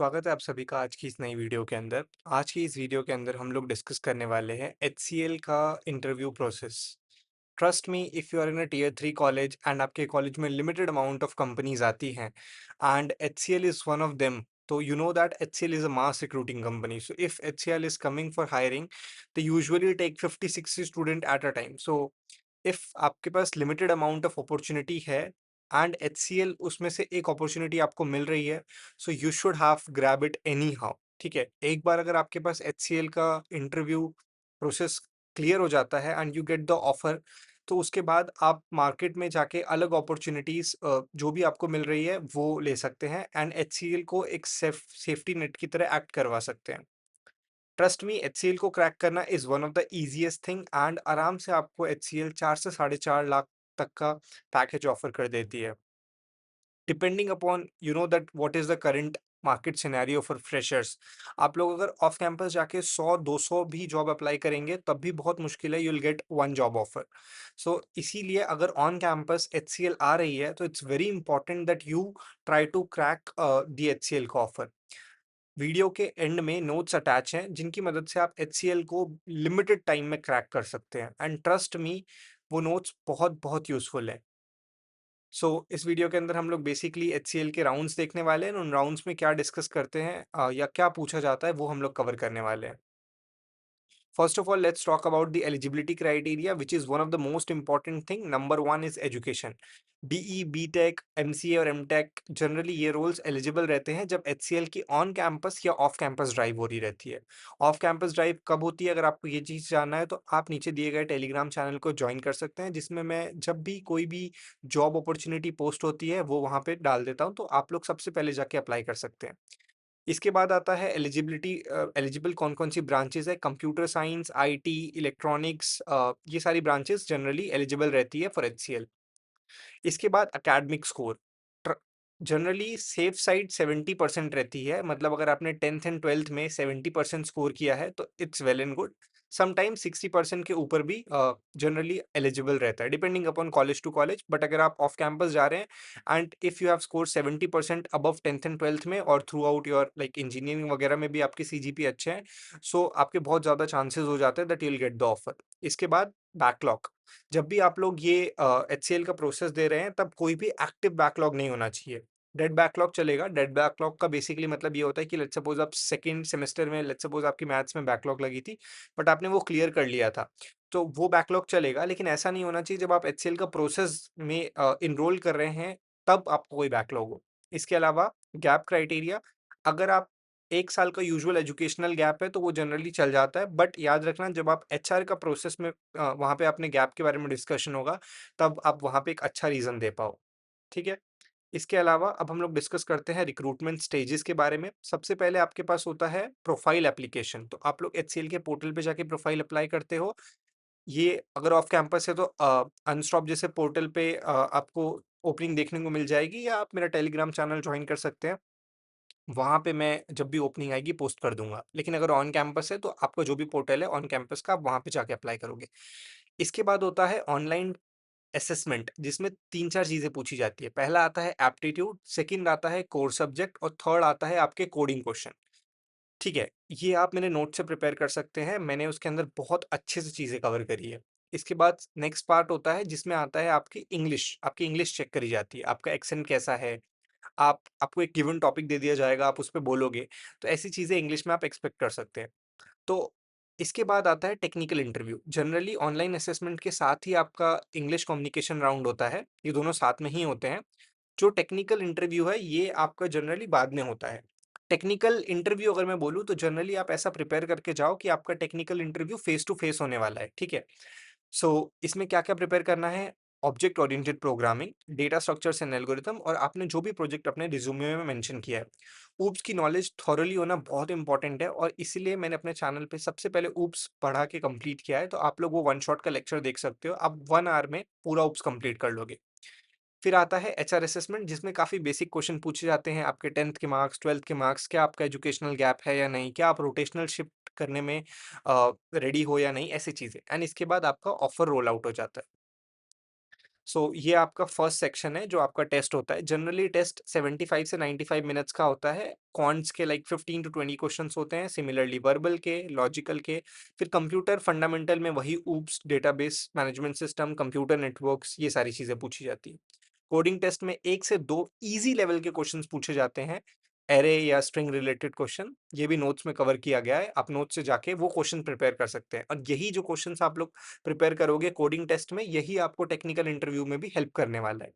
स्वागत है आप सभी का आज की इस नई वीडियो के अंदर। आज की इस वीडियो के अंदर हम लोग डिस्कस करने वाले हैं एचसीएल का interview process. Trust me, if you are in a tier 3 college and आपके कॉलेज में लिमिटेड अमाउंट ऑफ कंपनीज आती हैं and HCL is one of them, तो you know that HCL is a mass recruiting company. So if HCL is coming for hiring, they usually take 50-60 student at a time. So if आपके पास limited amount of opportunity है and HCL उसमें से एक opportunity आपको मिल रही है, so you should have grab it any how. ठीक है, एक बार अगर आपके पास एचसीएल का इंटरव्यू प्रोसेस क्लियर हो जाता है and you get the offer, तो उसके बाद आप मार्केट में जाके अलग अपॉर्चुनिटीज जो भी आपको मिल रही है वो ले सकते हैं एंड एचसीएल को एक सेफ्टी नेट की तरह एक्ट करवा सकते हैं। ट्रस्ट मी, एचसीएल को क्रैक करना is one of the easiest thing and आराम से आपको एचसीएल 4 से 4.5 लाख तक का पैकेज ऑफर कर देती है, depending upon you know that what is the current market scenario for freshers. आप लोग अगर ऑफ कैंपस जाके 100-200 भी जॉब अप्लाई करेंगे तब भी बहुत मुश्किल है you will get one job offer. So इसीलिए अगर ऑन कैंपस एचसीएल आ रही है तो it's very important that you try to crack the HCL का ऑफर। वीडियो के एंड में नोट्स अटैच हैं जिनकी मदद से आप एचसीएल को लिमिटेड टाइम में क्रैक कर सकते हैं एंड ट्रस्ट मी, वो नोट्स बहुत बहुत यूजफुल है। सो इस वीडियो के अंदर हम लोग बेसिकली एचसीएल के राउंड्स देखने वाले हैं, उन राउंड्स में क्या डिस्कस करते हैं या क्या पूछा जाता है वो हम लोग कवर करने वाले हैं। First of all, let's talk about the eligibility criteria, which is one of the most important thing. Number one is education. BE, BTech, MCA और MTech जनरली ये रोल्स एलिजिबल रहते हैं जब एचसीएल की ऑन कैंपस या off campus drive हो रही रहती है। ऑफ कैंपस ड्राइव कब होती है, अगर आपको ये चीज़ जानना है तो आप नीचे दिए गए टेलीग्राम चैनल को ज्वाइन कर सकते हैं, जिसमें मैं जब भी कोई भी जॉब अपॉर्चुनिटी पोस्ट होती है वो वहाँ पे डाल देता हूँ, तो आप लोग सबसे पहले जाके अप्लाई कर सकते हैं। इसके बाद आता है एलिजिबिलिटी, एलिजिबल कौन-कौन सी ब्रांचेज़ है, कंप्यूटर साइंस, आईटी, इलेक्ट्रॉनिक्स, ये सारी ब्रांचेज़ जनरली एलिजिबल रहती है फॉर एचसीएल। इसके बाद एकेडमिक स्कोर ट्र जनरली सेफ साइड 70% रहती है, मतलब अगर आपने 10th एंड 12th में 70% स्कोर किया है तो it's well and good. Sometimes 60% के ऊपर भी जनरली एलिजिबल रहता है, depending upon college to college. But अगर आप ऑफ कैंपस जा रहे हैं and if you have score 70% above 10th and 12th में और throughout your like engineering वगैरह में भी आपके सीजीपी अच्छे हैं, सो आपके बहुत ज़्यादा चांसेस हो जाते हैं that you will get the offer. इसके बाद बैकलॉग, जब भी आप लोग ये एचसीएल का प्रोसेस दे रहे हैं तब कोई भी एक्टिव बैकलॉग नहीं होना चाहिए। डेड बैकलॉग चलेगा। डेड बैकलॉग का बेसिकली मतलब ये होता है कि लेट्स सपोज आप सेकंड सेमेस्टर में, लेट्स सपोज आपकी मैथ्स में बैकलॉग लगी थी बट आपने वो क्लियर कर लिया था, तो वो बैकलॉग चलेगा, लेकिन ऐसा नहीं होना चाहिए जब आप एचसीएल का प्रोसेस में इनरोल कर रहे हैं तब आपको कोई बैकलॉग हो। इसके अलावा गैप क्राइटेरिया, अगर आप 1 साल का यूजुअल एजुकेशनल गैप है तो वो जनरली चल जाता है, बट याद रखना जब आप एचआर का प्रोसेस में वहाँ पे अपने गैप के बारे में डिस्कशन होगा, तब आप वहाँ पे एक अच्छा रीज़न दे पाओ, ठीक है? इसके अलावा अब हम लोग डिस्कस करते हैं रिक्रूटमेंट स्टेजेस के बारे में। सबसे पहले आपके पास होता है प्रोफाइल एप्लीकेशन, तो आप लोग एचसीएल के पोर्टल पे जाके प्रोफाइल अप्लाई करते हो। ये अगर ऑफ कैंपस है तो अनस्टॉप जैसे पोर्टल पे आपको ओपनिंग देखने को मिल जाएगी, या आप मेरा टेलीग्राम चैनल जॉइन कर सकते हैं। वहाँ पे मैं जब भी ओपनिंग आएगी पोस्ट कर दूँगा। लेकिन अगर ऑन कैंपस है तो आपका जो भी पोर्टल है ऑन कैंपस का, आप वहाँ पे जाके अप्लाई करोगे। इसके बाद होता है ऑनलाइन असेसमेंट, जिसमें 3-4 चीज़ें पूछी जाती है। पहला आता है एप्टीट्यूड, सेकंड आता है कोर सब्जेक्ट और थर्ड आता है आपके कोडिंग क्वेश्चन। ठीक है, ये आप मेरे नोट से प्रिपेयर कर सकते हैं, मैंने उसके अंदर बहुत अच्छे से चीज़ें कवर करी है। इसके बाद नेक्स्ट पार्ट होता है जिसमें आता है आपकी इंग्लिश चेक करी जाती है, आपका एक्सेंट कैसा है, आपको एक गिवन टॉपिक दे दिया जाएगा, आप उस पे बोलोगे, तो ऐसी चीज़ें इंग्लिश में आप एक्सपेक्ट कर सकते हैं। तो इसके बाद आता है technical interview. Generally online assessment के साथ ही आपका इंग्लिश कम्युनिकेशन राउंड होता है, ये दोनों साथ में ही होते हैं। जो टेक्निकल इंटरव्यू है, ये आपका जनरली बाद में होता है। टेक्निकल इंटरव्यू अगर मैं बोलूँ तो जनरली आप ऐसा प्रिपेयर करके जाओ कि आपका technical interview face to face होने वाला है, ठीक है? सो इसमें क्या-क्या प्रिपेयर करना है? Object oriented programming, data structures and algorithm, और आपने जो भी प्रोजेक्ट अपने रिज्यूमे में मेंशन किया है। ऊप्स की नॉलेज थॉरोली होना बहुत इंपॉर्टेंट है और इसीलिए मैंने अपने चैनल पे सबसे पहले ऊप्स पढ़ा के कंप्लीट किया है, तो आप लोग वो वन शॉट का लेक्चर देख सकते हो। आप 1 आवर में पूरा ऊप्स कंप्लीट कर लोगे। फिर आता है एचआर असेसमेंट, जिसमें काफ़ी बेसिक क्वेश्चन पूछे जाते हैं, आपके 10th के मार्क्स, 12th के मार्क्स, क्या आपका एजुकेशनल गैप है या नहीं, क्या आप रोटेशनल शिफ्ट करने में रेडी हो या नहीं, ऐसी चीज़ें। एंड इसके बाद आपका ऑफर रोल आउट हो जाता है। सो ये आपका फर्स्ट सेक्शन है जो आपका टेस्ट होता है। जनरली टेस्ट 75 से 95 मिनट्स का होता है। क्वांट्स के लाइक 15 टू 20 क्वेश्चंस होते हैं, सिमिलरली वर्बल के, लॉजिकल के। फिर कंप्यूटर फंडामेंटल में वही oops, database management system, computer networks, ये सारी चीजें पूछी जाती है। कोडिंग टेस्ट में 1 से 2 ईज़ी लेवल के क्वेश्चंस पूछे जाते हैं, एरे या स्ट्रिंग रिलेटेड क्वेश्चन। ये भी नोट्स में कवर किया गया है, आप नोट्स से जाके वो क्वेश्चन प्रिपेयर कर सकते हैं और यही जो क्वेश्चंस आप लोग प्रिपेयर करोगे कोडिंग टेस्ट में, यही आपको टेक्निकल इंटरव्यू में भी हेल्प करने वाला है।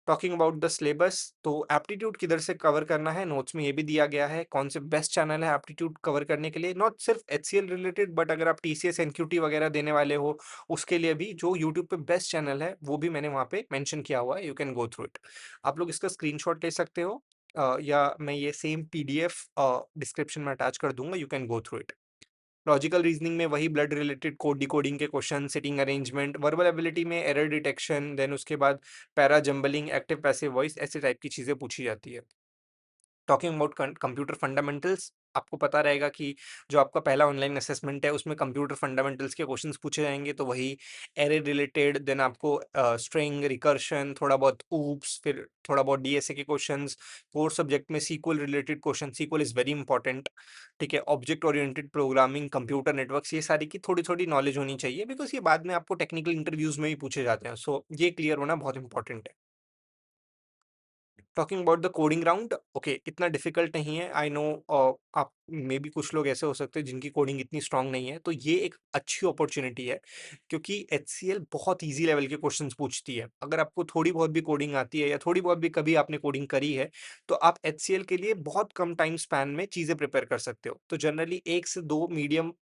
टॉकिंग अबाउट द सिलेबस, तो एप्टीट्यूड किधर से कवर करना है, नोट्स में ये भी दिया गया है, कौन से बेस्ट चैनल है एप्टीट्यूड कवर करने के लिए, नॉट सिर्फ एचसीएल रिलेटेड बट अगर आप टीसीएस एनक्यूटी वगैरह देने वाले हो, उसके लिए भी जो यूट्यूब पे बेस्ट चैनल है वो भी मैंने वहाँ पे मेंशन किया हुआ है, you can go through it. आप लोग इसका स्क्रीनशॉट ले सकते हो, या मैं ये सेम पीडीएफ डिस्क्रिप्शन में अटैच कर दूंगा, you can go through it. Logical reasoning में वही ब्लड रिलेटेड कोड डिकोडिंग के question, sitting arrangement, verbal ability में एरर डिटेक्शन, देन उसके बाद para jumbling, active passive voice, ऐसे टाइप की चीजें पूछी जाती है। टॉकिंग अबाउट कंप्यूटर फंडामेंटल्स, आपको पता रहेगा कि जो आपका पहला ऑनलाइन असेसमेंट है उसमें कंप्यूटर फंडामेंटल्स के क्वेश्चंस पूछे जाएंगे, तो वही एरे रिलेटेड, देन आपको स्ट्रिंग, रिकर्शन, थोड़ा बहुत ऊप्स, फिर थोड़ा बहुत डीएसए के क्वेश्चंस। कोर सब्जेक्ट में SQL related question, SQL is very important, ठीक है। Object oriented programming, computer networks, ये सारी की थोड़ी थोड़ी नॉलेज होनी चाहिए, बिकॉज ये बाद में आपको टेक्निकल इंटरव्यूज में भी पूछे जाते हैं, सो ये क्लियर होना बहुत इंपॉर्टेंट है। Talking about the coding round, okay, इतना डिफिकल्ट नहीं है, आई नो। आप मे बी कुछ लोग ऐसे हो सकते हैं जिनकी कोडिंग इतनी स्ट्रांग नहीं है, तो ये एक अच्छी अपॉर्चुनिटी है, क्योंकि एचसीएल बहुत इजी लेवल के क्वेश्चंस पूछती है। अगर आपको थोड़ी बहुत भी कोडिंग आती है या थोड़ी बहुत भी कभी आपने कोडिंग करी है, तो आप एचसीएल के लिए बहुत कम टाइम स्पैन में चीजें प्रिपेयर कर सकते हो। तो जनरली 1 से 2 मीडियम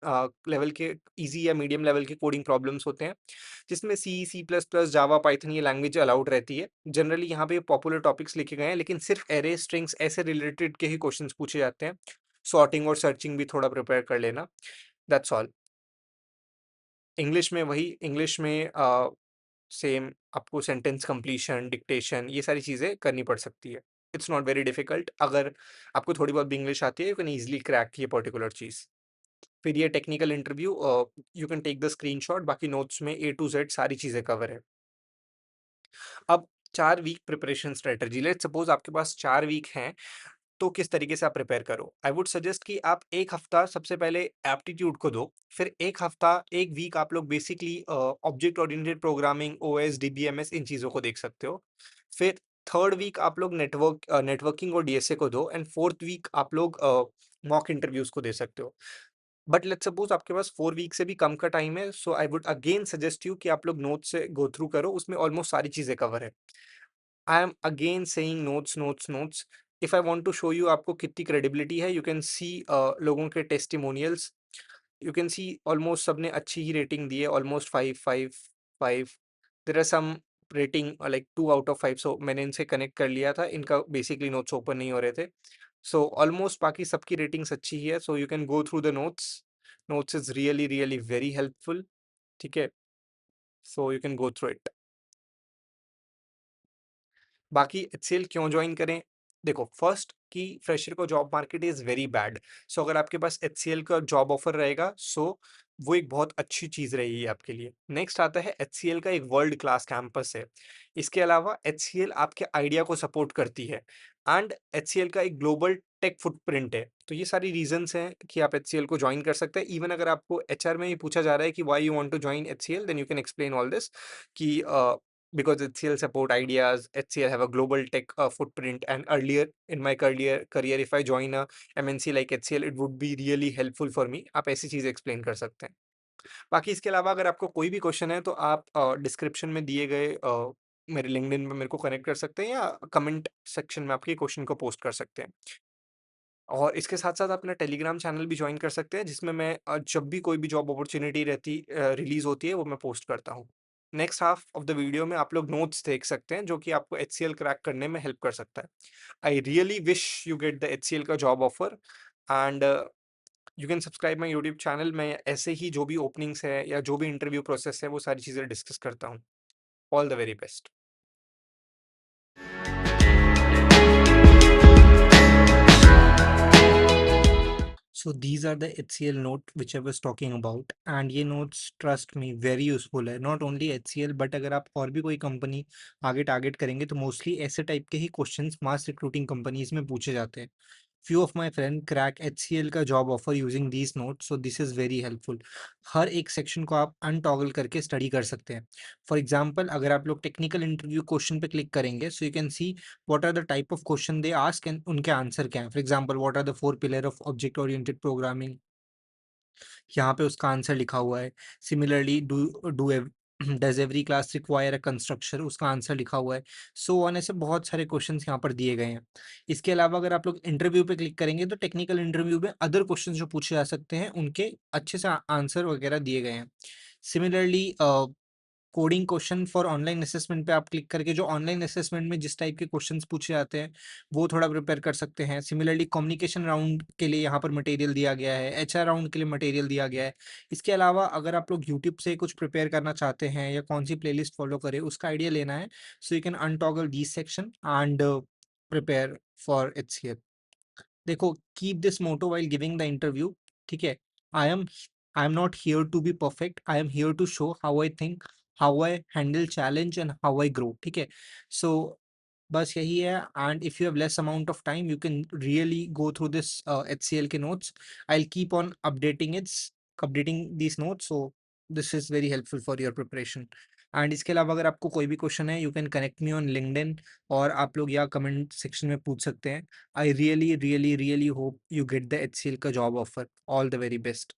लेवल के, इजी या मीडियम लेवल के कोडिंग प्रॉब्लम्स होते हैं, जिसमें सी++, जावा, पाइथन ये लैंग्वेज अलाउड रहती है। जनरली यहाँ पे पॉपुलर टॉपिक्स लिखे गए हैं, लेकिन सिर्फ एरे, स्ट्रिंग्स ऐसे रिलेटेड के ही क्वेश्चंस पूछे जाते हैं। सॉर्टिंग और सर्चिंग भी थोड़ा प्रिपेयर कर लेना, दैट्स ऑल। इंग्लिश में वही, इंग्लिश में सेम आपको सेंटेंस कंप्लीशन, डिक्टेशन, ये सारी चीज़ें करनी पड़ सकती है। इट्स नॉट वेरी डिफिकल्ट, अगर आपको थोड़ी बहुत भी इंग्लिश आती है, यू कैन ईजिली क्रैक ये पर्टिकुलर चीज़। फिर ये technical interview, you can take the screenshot, बाकी नोट्स में ए टू जेड सारी चीज़ें कवर है। अब 4 week preparation strategy, let's suppose आपके पास 4 वीक हैं, तो किस तरीके से आप प्रिपेयर करो। आई वुड सजेस्ट कि आप 1 हफ्ता सबसे पहले एप्टीट्यूड को दो, फिर 1 हफ्ता, 1 वीक आप लोग basically object oriented programming, OS, DBMS, इन चीज़ों को देख सकते हो। फिर 3rd वीक आप लोग नेटवर्किंग और डीएसए को दो, एंड 4th वीक आप लोग मॉक इंटरव्यूज को दे सकते हो। बट लेट्स सपोज आपके पास 4 वीक से भी कम का टाइम है, so I would again suggest you कि आप लोग नोट्स से गो थ्रू करो, उसमें ऑलमोस्ट सारी चीज़ें कवर है। I am again saying notes, notes, notes. If I want to show you आपको कितनी क्रेडिबिलिटी है, यू कैन सी लोगों के testimonials, you can see almost सबने अच्छी ही रेटिंग दी है, almost 5, 5, 5। There are some rating like 2 out of 5, so मैंने इनसे कनेक्ट कर लिया था, इनका बेसिकली नोट्स ओपन नहीं हो रहे थे। सो ऑलमोस्ट बाकी सबकी रेटिंग्स अच्छी ही है, so you can go through the notes. Notes is really really very helpful, ठीक है, so you can go through it. बाकी एचसीएल क्यों ज्वाइन करें? देखो, फर्स्ट कि फ्रेशर को job market is very bad, so अगर आपके पास एचसीएल का जॉब ऑफर रहेगा, सो वो एक बहुत अच्छी चीज रहेगी आपके लिए। नेक्स्ट आता है, एचसीएल का एक वर्ल्ड क्लास कैंपस है। इसके अलावा एचसीएल आपके आइडिया को सपोर्ट करती है, एंड एचसीएल का एक ग्लोबल टेक फुटप्रिंट है। तो ये सारी रीजंस हैं कि आप एचसीएल को ज्वाइन कर सकते हैं। इवन अगर आपको एचआर में ही पूछा जा रहा है कि why you want to join HCL, then you can explain all this कि because HCL support ideas, HCL have a global tech footprint, and earlier in my career, if I join a MNC like HCL, it would be really helpful for me. आप ऐसी चीज़ explain कर सकते हैं। बाकी इसके अलावा अगर आपको कोई भी क्वेश्चन है, तो आप डिस्क्रिप्शन में दिए गए मेरे लिंक्डइन में मेरे को कनेक्ट कर सकते हैं, या कमेंट सेक्शन में आपके क्वेश्चन को पोस्ट कर सकते हैं। और इसके साथ-साथ अपना टेलीग्राम चैनल भी जॉइन कर सकते हैं, जिसमें मैं जब भी कोई भी जॉब अपॉर्च्युनिटी रिलीज़ होती है, वो मैं पोस्ट करता हूँ। Next half of the video में आप लोग नोट्स देख सकते हैं, जो कि आपको एचसीएल क्रैक करने में हेल्प कर सकता है। I really wish you get the HCL का job offer, and you can subscribe my YouTube channel. मैं ऐसे ही जो भी ओपनिंग्स है या जो भी इंटरव्यू प्रोसेस है, वो सारी चीज़ें डिस्कस करता हूँ। All the very best. So these are the HCL note which I was talking about, and ये notes trust me very useful है, नॉट ओनली HCL बट अगर आप और भी कोई कंपनी आगे टारगेट करेंगे तो मोस्टली ऐसे टाइप के ही क्वेश्चंस मास रिक्रूटिंग कंपनीज में पूछे जाते हैं। Few of my friend crack HCL का job offer using these notes, so this is very helpful. हर एक सेक्शन को आप अनटॉगल करके स्टडी कर सकते हैं। फॉर एग्जाम्पल अगर आप लोग टेक्निकल इंटरव्यू क्वेश्चन पे क्लिक करेंगे, सो you can C what are the type of question they ask and उनके आंसर क्या है। For example what are the four pillar of object oriented programming, यहाँ पे उसका आंसर लिखा हुआ है। Similarly do does every class require a construction, उसका आंसर लिखा हुआ है। सो ऑन ऐसे बहुत सारे क्वेश्चंस यहाँ पर दिए गए हैं। इसके अलावा अगर आप लोग इंटरव्यू पे क्लिक करेंगे तो टेक्निकल इंटरव्यू में अदर क्वेश्चंस जो पूछे जा सकते हैं उनके अच्छे से आंसर वगैरह दिए गए हैं। Similarly coding question for online assessment पे आप क्लिक करके जो ऑनलाइन असेसमेंट में जिस टाइप के क्वेश्चंस पूछे जाते हैं वो थोड़ा प्रिपेयर कर सकते हैं। सिमिलरली कम्युनिकेशन राउंड के लिए यहाँ पर मटेरियल दिया गया है, HR राउंड के लिए मटेरियल दिया गया है। इसके अलावा अगर आप लोग यूट्यूब से कुछ प्रिपेयर करना चाहते हैं या कौन सी प्लेलिस्ट फॉलो करें उसका आइडिया लेना है, so you can untoggle these section and prepare for HCL। देखो, keep this motto while giving the interview, ठीक है। I am not here to be perfect, I am here to show how I think, how I handle challenge and how I grow, ठीक है। So बस यही है, and if you have less amount of time you can really go through this HCL के notes. I will keep on updating this notes, so this is very helpful for your preparation. And इसके अलावा अगर आपको कोई भी question है, you can connect me on LinkedIn, और आप लोग या कमेंट सेक्शन में पूछ सकते हैं। I really, really, really hope you get the HCL का job offer. All the very best.